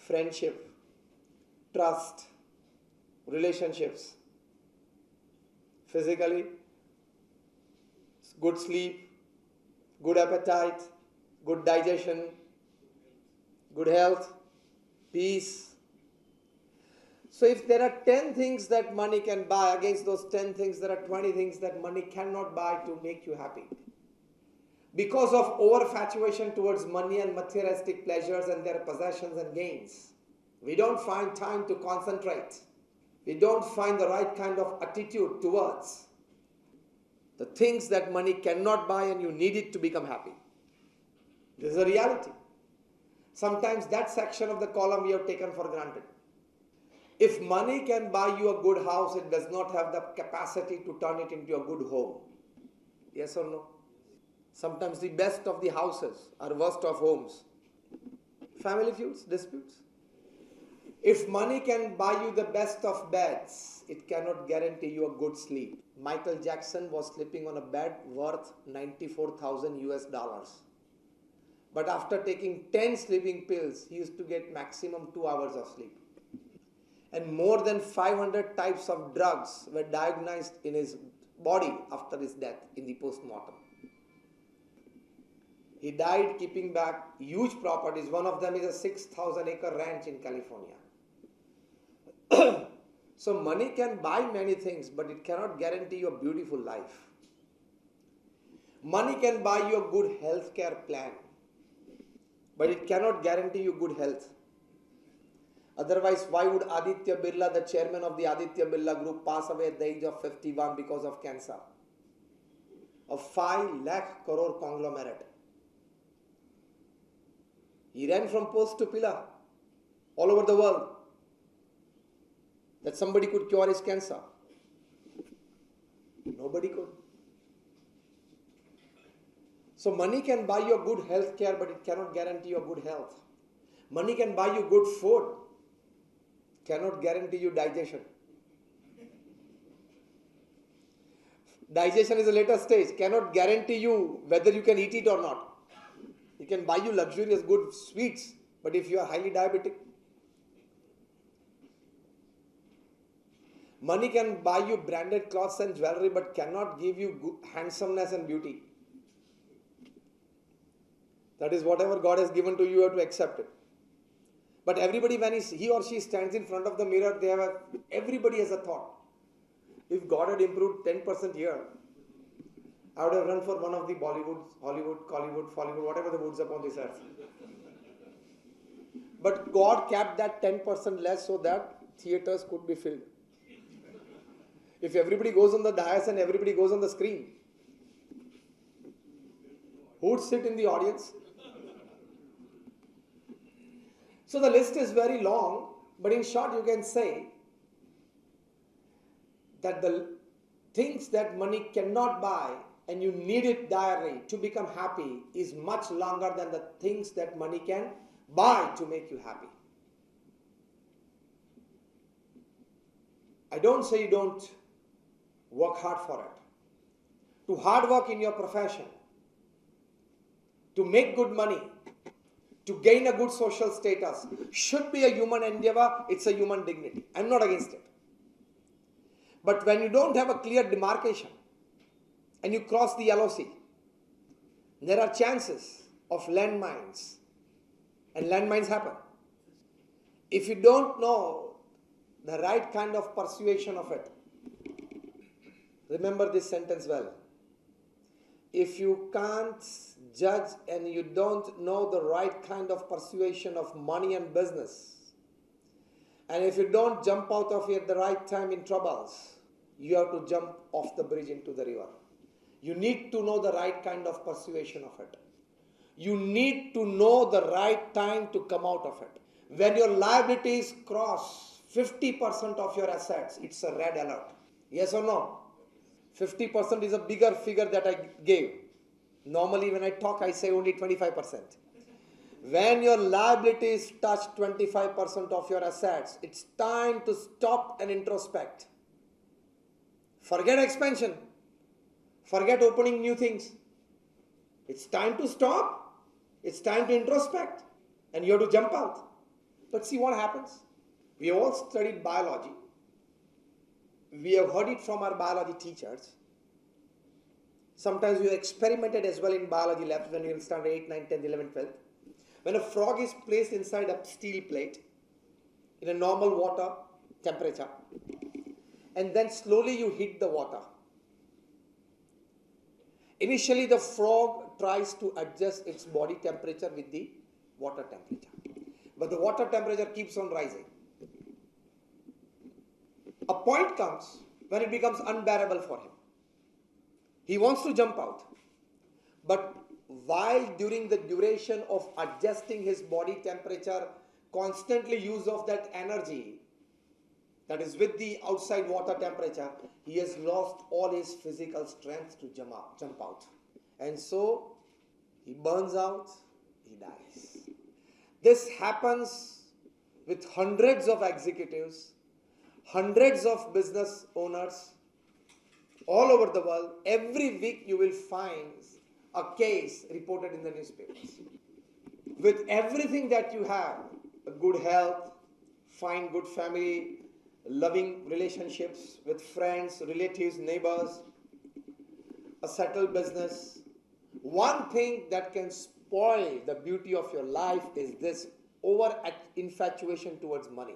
friendship, trust, relationships, physically, good sleep, good appetite, good digestion, good health, peace. So if there are 10 things that money can buy, against those 10 things, there are 20 things that money cannot buy to make you happy. Because of overfatuation towards money and materialistic pleasures and their possessions and gains, we don't find time to concentrate. We don't find the right kind of attitude towards the things that money cannot buy and you need it to become happy. This is a reality. Sometimes that section of the column we have taken for granted. If money can buy you a good house, it does not have the capacity to turn it into a good home. Yes or no? Sometimes the best of the houses are worst of homes. Family feuds, disputes. If money can buy you the best of beds, it cannot guarantee you a good sleep. Michael Jackson was sleeping on a bed worth $94,000. But after taking 10 sleeping pills, he used to get maximum 2 hours of sleep. And more than 500 types of drugs were diagnosed in his body after his death in the post-mortem. He died keeping back huge properties. One of them is a 6,000-acre ranch in California. So money can buy many things, but it cannot guarantee you a beautiful life. Money can buy you a good health care plan, but it cannot guarantee you good health. Otherwise, why would Aditya Birla, the chairman of the Aditya Birla Group, pass away at the age of 51 because of cancer? A 5 lakh crore conglomerate. He ran from post to pillar all over the world that somebody could cure his cancer. Nobody could. So money can buy you a good health care, but it cannot guarantee you a good health. Money can buy you good food, cannot guarantee you digestion. Digestion is a later stage, cannot guarantee you whether you can eat it or not. It can buy you luxurious good sweets, but if you are highly diabetic, money can buy you branded clothes and jewelry, but cannot give you good handsomeness and beauty. That is whatever God has given to you, you have to accept it. But everybody, when he or she stands in front of the mirror, everybody has a thought. If God had improved 10% here, I would have run for one of the Bollywoods, Hollywood, Collywood, Follywood, whatever the woods upon this earth. But God kept that 10% less so that theatres could be filled. If everybody goes on the dais and everybody goes on the screen, who would sit in the audience? So the list is very long, but in short you can say that the things that money cannot buy and you need it direly to become happy is much longer than the things that money can buy to make you happy. I don't say you don't work hard for it. To hard work in your profession, to make good money, to gain a good social status should be a human endeavor. It's a human dignity. I'm not against it. But when you don't have a clear demarcation and you cross the LOC, there are chances of landmines, and landmines happen. If you don't know the right kind of persuasion of it, remember this sentence well. If you can't judge and you don't know the right kind of persuasion of money and business, and if you don't jump out of it at the right time in troubles, you have to jump off the bridge into the river. You need to know the right kind of persuasion of it. You need to know the right time to come out of it. When your liabilities cross 50% of your assets, it's a red alert. Yes or no? 50% is a bigger figure that I gave. Normally when I talk, I say only 25%. When your liabilities touch 25% of your assets, it's time to stop and introspect. Forget expansion. Forget opening new things. It's time to stop. It's time to introspect. And you have to jump out. But see what happens? We all studied biology. We have heard it from our biology teachers. Sometimes we have experimented as well in biology labs when you start 8, 9, 10, 11, 12. When a frog is placed inside a steel plate in a normal water temperature, and then slowly you heat the water. Initially the frog tries to adjust its body temperature with the water temperature. But the water temperature keeps on rising. A point comes when it becomes unbearable for him. He wants to jump out. But while during the duration of adjusting his body temperature, constantly use of that energy, that is with the outside water temperature, he has lost all his physical strength to jump out. And so, he burns out, he dies. This happens with hundreds of executives, hundreds of business owners, all over the world. Every week you will find a case reported in the newspapers. With everything that you have, a good health, fine, good family, loving relationships with friends, relatives, neighbors, a settled business, one thing that can spoil the beauty of your life is this over infatuation towards money.